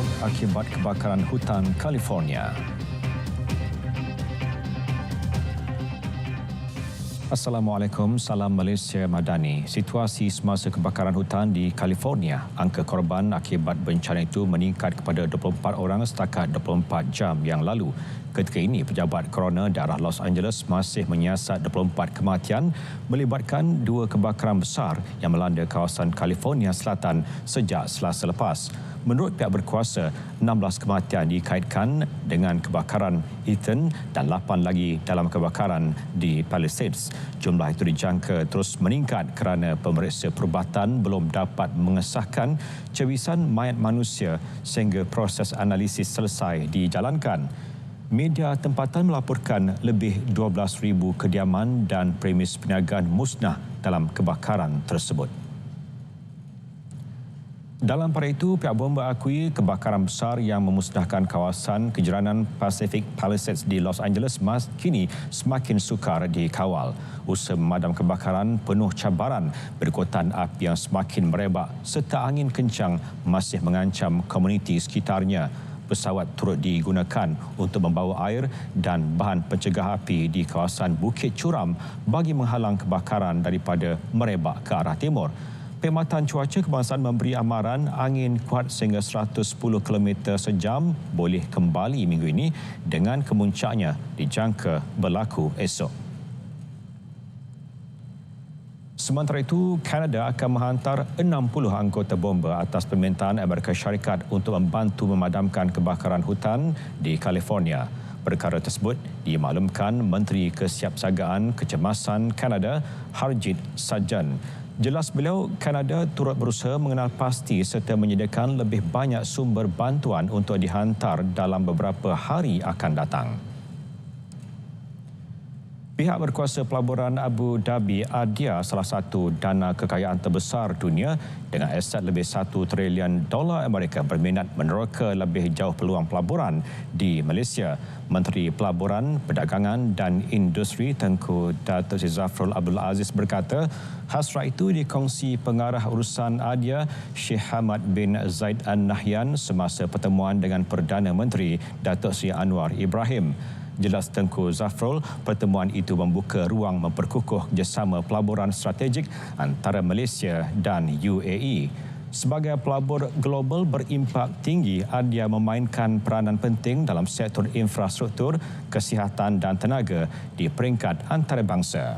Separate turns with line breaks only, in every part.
maut akibat kebakaran hutan California. Assalamualaikum, salam Malaysia Madani. Situasi semasa kebakaran hutan di California, angka korban akibat bencana itu meningkat kepada 24 orang setakat 24 jam yang lalu. Ketika ini, pejabat Coroner daerah Los Angeles masih menyiasat 24 kematian melibatkan 2 kebakaran besar yang melanda kawasan California Selatan sejak Selasa lepas. Menurut pihak berkuasa, 16 kematian dikaitkan dengan kebakaran Eaton dan 8 lagi dalam kebakaran di Palisades. Jumlah itu dijangka terus meningkat kerana pemeriksa perubatan belum dapat mengesahkan cawisan mayat manusia sehingga proses analisis selesai dijalankan. Media tempatan melaporkan lebih 12,000 kediaman dan premis perniagaan musnah dalam kebakaran tersebut. Dalam pada itu, pihak BOM berakui kebakaran besar yang memusnahkan kawasan kejiranan Pacific Palisades di Los Angeles kini semakin sukar dikawal. Usaha memadam kebakaran penuh cabaran berikutan api yang semakin merebak serta angin kencang masih mengancam komuniti sekitarnya. Pesawat turut digunakan untuk membawa air dan bahan pencegah api di kawasan Bukit Curam bagi menghalang kebakaran daripada merebak ke arah timur. Perkhidmatan Cuaca Kebangsaan memberi amaran angin kuat sehingga 110 km sejam boleh kembali minggu ini dengan kemuncaknya dijangka berlaku esok. Sementara itu, Kanada akan menghantar 60 anggota bomba atas permintaan Amerika Syarikat untuk membantu memadamkan kebakaran hutan di California. Perkara tersebut dimaklumkan Menteri Kesiapsiagaan Kecemasan Kanada, Harjit Sajjan. Jelas beliau, Kanada turut berusaha mengenal pasti serta menyediakan lebih banyak sumber bantuan untuk dihantar dalam beberapa hari akan datang. Pihak berkuasa pelaburan Abu Dhabi Adia, salah satu dana kekayaan terbesar dunia dengan aset lebih $1 trilion Amerika, berminat meneroka lebih jauh peluang pelaburan di Malaysia. Menteri Pelaburan, Perdagangan dan Industri Tengku Datuk Seri Zafrul Abdul Aziz berkata, hasrat itu dikongsi pengarah urusan Adia Sheikh Hamad bin Zaid An-Nahyan semasa pertemuan dengan Perdana Menteri Datuk Seri Anwar Ibrahim. Jelas Tengku Zafrul, pertemuan itu membuka ruang memperkukuh kerjasama pelaburan strategik antara Malaysia dan UAE. Sebagai pelabur global berimpak tinggi, Adia memainkan peranan penting dalam sektor infrastruktur, kesihatan dan tenaga di peringkat antarabangsa.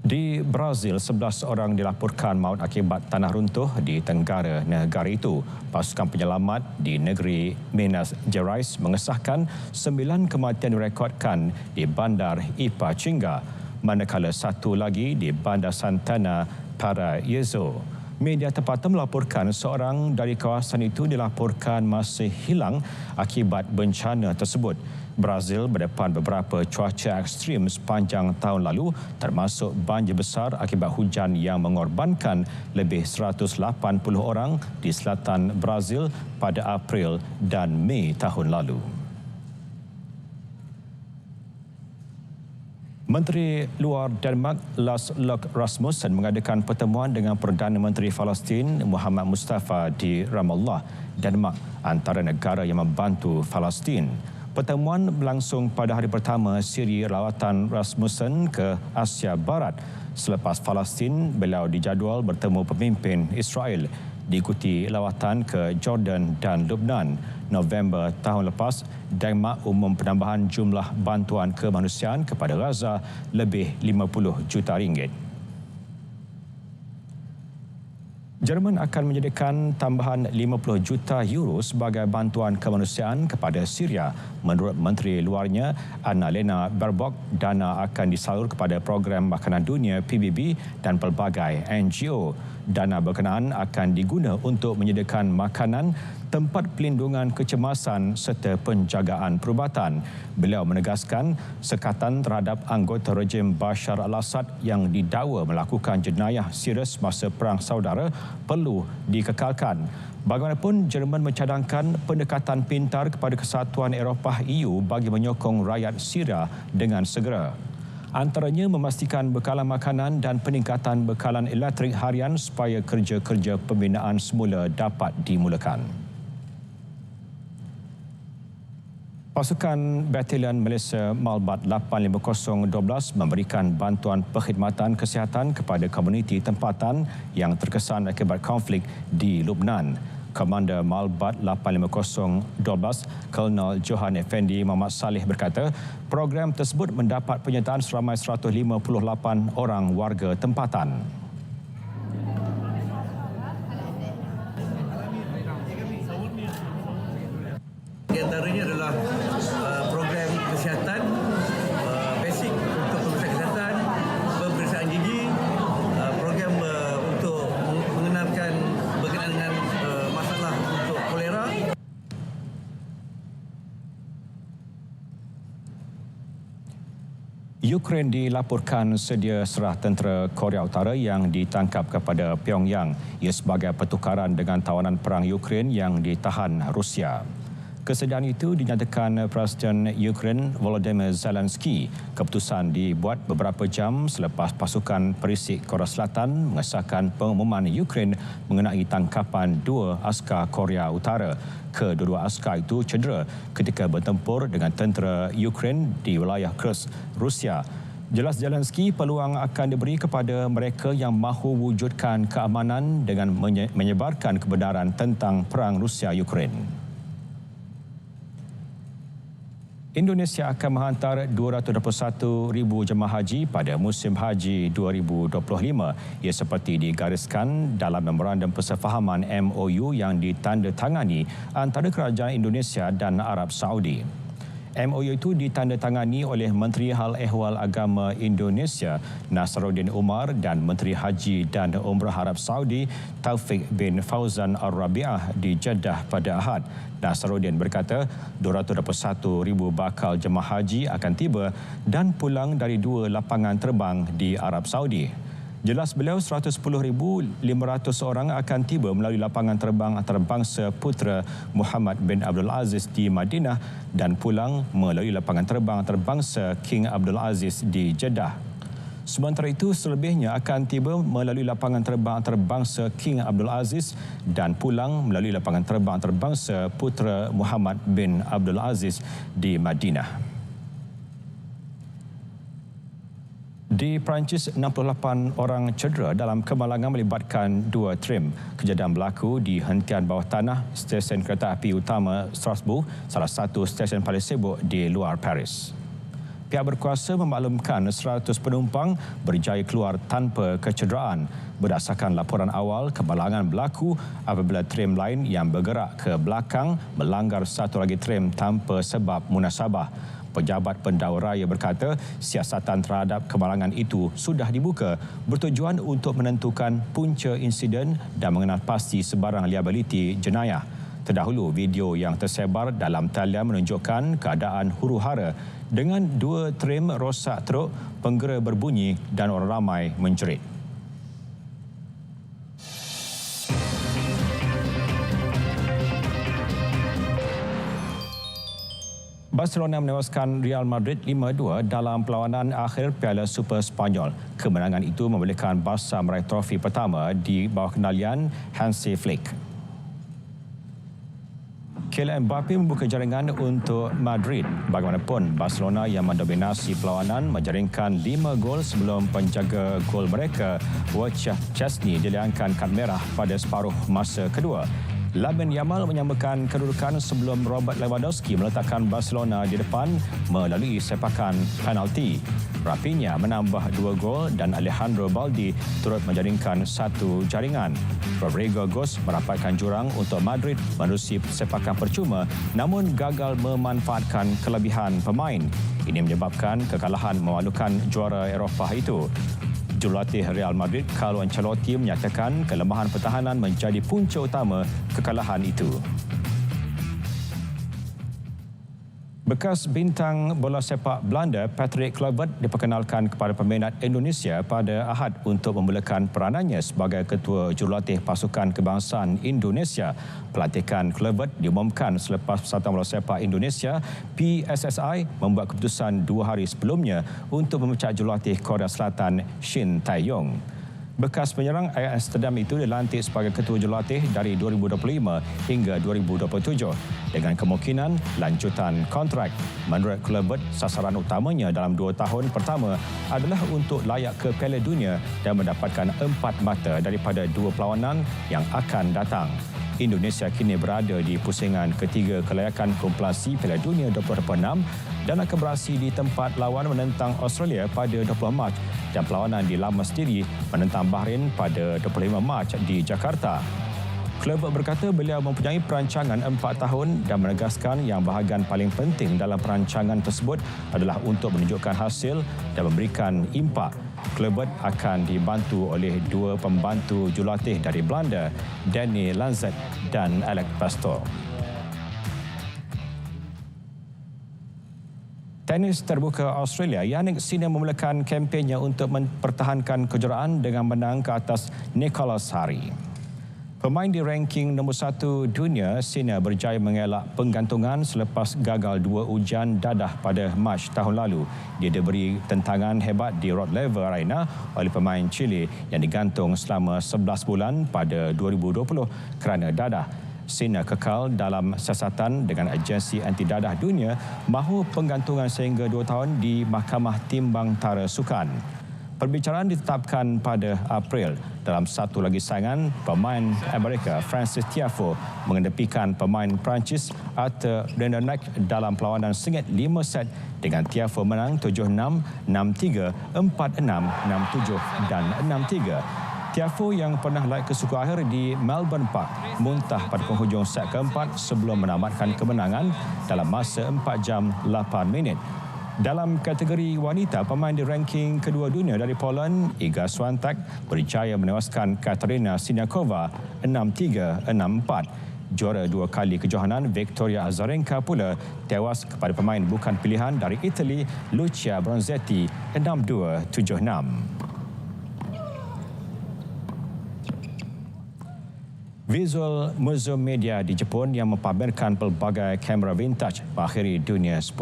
Di Brazil, 11 orang dilaporkan maut akibat tanah runtuh di tenggara negara itu. Pasukan penyelamat di negeri Minas Gerais mengesahkan 9 kematian direkodkan di bandar Ipachinga, manakala 1 lagi di bandar Santana Paraiso. Media tempatan melaporkan seorang dari kawasan itu dilaporkan masih hilang akibat bencana tersebut. Brazil berdepan beberapa cuaca ekstrim sepanjang tahun lalu, termasuk banjir besar akibat hujan yang mengorbankan lebih 180 orang di selatan Brazil pada April dan Mei tahun lalu. Menteri Luar Denmark Lars Løkke Rasmussen mengadakan pertemuan dengan Perdana Menteri Palestin Muhammad Mustafa di Ramallah, Denmark, antara negara yang membantu Palestin. Pertemuan berlangsung pada hari pertama siri lawatan Rasmussen ke Asia Barat. Selepas Palestin, beliau dijadual bertemu pemimpin Israel, diikuti lawatan ke Jordan dan Lebanon. November tahun lepas, Denmark umum penambahan jumlah bantuan kemanusiaan kepada Gaza lebih 50 juta ringgit. Jerman akan menyediakan tambahan 50 juta euro sebagai bantuan kemanusiaan kepada Syria. Menurut Menteri Luarnya, Annalena Baerbock, dana akan disalur kepada Program Makanan Dunia PBB dan pelbagai NGO. Dana berkenaan akan diguna untuk menyediakan makanan, tempat pelindungan kecemasan serta penjagaan perubatan. Beliau menegaskan sekatan terhadap anggota rejim Bashar al-Assad yang didakwa melakukan jenayah serius masa Perang Saudara perlu dikekalkan. Bagaimanapun, Jerman mencadangkan pendekatan pintar kepada Kesatuan Eropah EU bagi menyokong rakyat Syria dengan segera. Antaranya memastikan bekalan makanan dan peningkatan bekalan elektrik harian supaya kerja-kerja pembinaan semula dapat dimulakan. Pasukan Batalion Malaysia Malbat 85012 memberikan bantuan perkhidmatan kesihatan kepada komuniti tempatan yang terkesan akibat konflik di Lubnan. Komander Malbat 85012, Kolonel Johan Effendi Muhammad Saleh berkata, program tersebut mendapat penyertaan seramai 158 orang warga tempatan.
Di antaranya adalah program kesihatan, basic untuk pemeriksaan kesihatan, pemeriksaan gigi, program untuk mengenalkan berkenaan dengan masalah untuk kolera.
Ukraine dilaporkan sedia serah tentera Korea Utara yang ditangkap kepada Pyongyang. Ia sebagai pertukaran dengan tawanan perang Ukraine yang ditahan Rusia. Kesediaan itu dinyatakan Presiden Ukraine Volodymyr Zelensky. Keputusan dibuat beberapa jam selepas pasukan perisik Korea Selatan mengesahkan pengumuman Ukraine mengenai tangkapan 2 askar Korea Utara. Kedua-dua askar itu cedera ketika bertempur dengan tentera Ukraine di wilayah Kursk, Rusia. Jelas Zelensky, peluang akan diberi kepada mereka yang mahu wujudkan keamanan dengan menyebarkan kebenaran tentang perang Rusia-Ukraine. Indonesia akan menghantar 221,000 jemaah haji pada musim haji 2025. Ia seperti digariskan dalam memorandum persefahaman MOU yang ditandatangani antara Kerajaan Indonesia dan Arab Saudi. MOU itu ditandatangani oleh Menteri Hal Ehwal Agama Indonesia Nasruddin Umar dan Menteri Haji dan Umrah Arab Saudi Taufik bin Fauzan Ar-Rabi'ah di Jeddah pada Ahad. Nasruddin berkata 221,000 bakal jemaah haji akan tiba dan pulang dari 2 lapangan terbang di Arab Saudi. Jelas beliau 110,500 orang akan tiba melalui lapangan terbang antarabangsa Putera Muhammad bin Abdul Aziz di Madinah dan pulang melalui lapangan terbang antarabangsa King Abdul Aziz di Jeddah. Sementara itu, selebihnya akan tiba melalui lapangan terbang antarabangsa King Abdul Aziz dan pulang melalui lapangan terbang antarabangsa Putera Muhammad bin Abdul Aziz di Madinah. Di Perancis, 68 orang cedera dalam kemalangan melibatkan 2 tram. Kejadian berlaku di hentian bawah tanah stesen kereta api utama Strasbourg, salah satu stesen paling sibuk di luar Paris. Pihak berkuasa memaklumkan 100 penumpang berjaya keluar tanpa kecederaan. Berdasarkan laporan awal, kemalangan berlaku apabila tram lain yang bergerak ke belakang melanggar satu lagi tram tanpa sebab munasabah. Pejabat Pendau Raya berkata siasatan terhadap kemalangan itu sudah dibuka bertujuan untuk menentukan punca insiden dan mengenal pasti sebarang liabiliti jenayah. Terdahulu, video yang tersebar dalam talian menunjukkan keadaan huru-hara dengan 2 tram rosak teruk, penggera berbunyi dan orang ramai menjerit. Barcelona menewaskan Real Madrid 5-2 dalam perlawanan akhir Piala Super Spanyol. Kemenangan itu membolehkan Barca meraih trofi pertama di bawah kendalian Hansi Flick. Kylian Mbappe membuka jaringan untuk Madrid. Bagaimanapun, Barcelona yang mendominasi perlawanan menjaringkan 5 gol sebelum penjaga gol mereka, Wojciech Szczesny, dilayangkan kad merah pada separuh masa kedua. Lamine Yamal menyamakan kedudukan sebelum Robert Lewandowski meletakkan Barcelona di depan melalui sepakan penalti. Rafinha menambah 2 gol dan Alejandro Baldi turut menjaringkan 1 jaringan. Rodrigo Goes merapatkan jurang untuk Madrid menerusi sepakan percuma namun gagal memanfaatkan kelebihan pemain. Ini menyebabkan kekalahan memalukan juara Eropah itu. Jurulatih Real Madrid, Carlo Ancelotti, menyatakan kelemahan pertahanan menjadi punca utama kekalahan itu. Bekas bintang bola sepak Belanda Patrick Kluivert diperkenalkan kepada peminat Indonesia pada Ahad untuk memulakan peranannya sebagai Ketua Jurulatih Pasukan Kebangsaan Indonesia. Pelantikan Kluivert diumumkan selepas Persatuan Bola Sepak Indonesia PSSI membuat keputusan 2 hari sebelumnya untuk memecat jurulatih Korea Selatan Shin Tae-yong. Bekas penyerang Ajax Amsterdam itu dilantik sebagai Ketua Jurulatih dari 2025 hingga 2027 dengan kemungkinan lanjutan kontrak. Menurut Kluivert, sasaran utamanya dalam 2 tahun pertama adalah untuk layak ke Piala Dunia dan mendapatkan 4 mata daripada 2 perlawanan yang akan datang. Indonesia kini berada di pusingan ketiga kelayakan kumulasi Piala Dunia 2026 dan akan beraksi di tempat lawan menentang Australia pada 20 Mac dan perlawanan di Lama sendiri menentang Bahrain pada 25 Mac di Jakarta. Kluivert berkata beliau mempunyai perancangan 4 tahun dan menegaskan yang bahagian paling penting dalam perancangan tersebut adalah untuk menunjukkan hasil dan memberikan impak. Kluivert akan dibantu oleh 2 pembantu jurulatih dari Belanda, Danny Lanzet dan Alex Pastor. Tenis terbuka Australia, Jannik Sinner memulakan kempennya untuk mempertahankan kejuaraan dengan menang ke atas Nicholas Hari. Pemain di ranking nombor 1 dunia, Sinner berjaya mengelak penggantungan selepas gagal 2 ujian dadah pada Mac tahun lalu. Dia diberi tentangan hebat di Rod Laver Arena oleh pemain Chile yang digantung selama 11 bulan pada 2020 kerana dadah. Sinner kekal dalam siasatan dengan agensi anti dadah dunia mahu penggantungan sehingga 2 tahun di Mahkamah Timbang Tara Sukan. Perbicaraan ditetapkan pada April. Dalam satu lagi saingan, pemain Amerika Frances Tiafoe mengedepikan pemain Perancis Arthur Rinderknecht dalam perlawanan sengit 5 set dengan Tiafoe menang 7-6, 6-3, 4-6, 6-7 dan 6-3. Tiafoe yang pernah naik ke suku akhir di Melbourne Park muntah pada penghujung set keempat sebelum menamatkan kemenangan dalam masa 4 jam 8 minit. Dalam kategori wanita, pemain di ranking kedua dunia dari Poland, Iga Swiatek berjaya menewaskan Katerina Siniakova 6-3, 6-4. Juara 2 kali kejohanan Victoria Azarenka pula tewas kepada pemain bukan pilihan dari Itali, Lucia Bronzetti 6-2, 7-6. Visual Museum Media di Jepun yang mempamerkan pelbagai kamera vintage mengakhiri dunia 10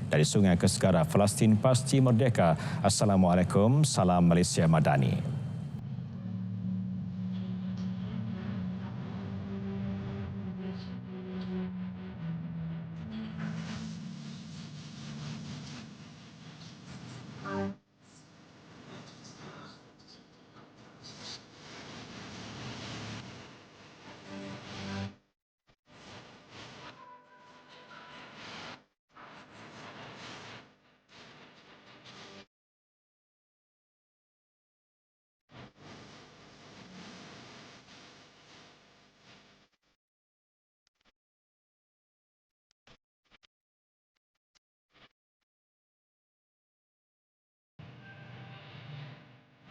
dari sungai ke segara Palestin pasti merdeka. Assalamualaikum, salam Malaysia Madani.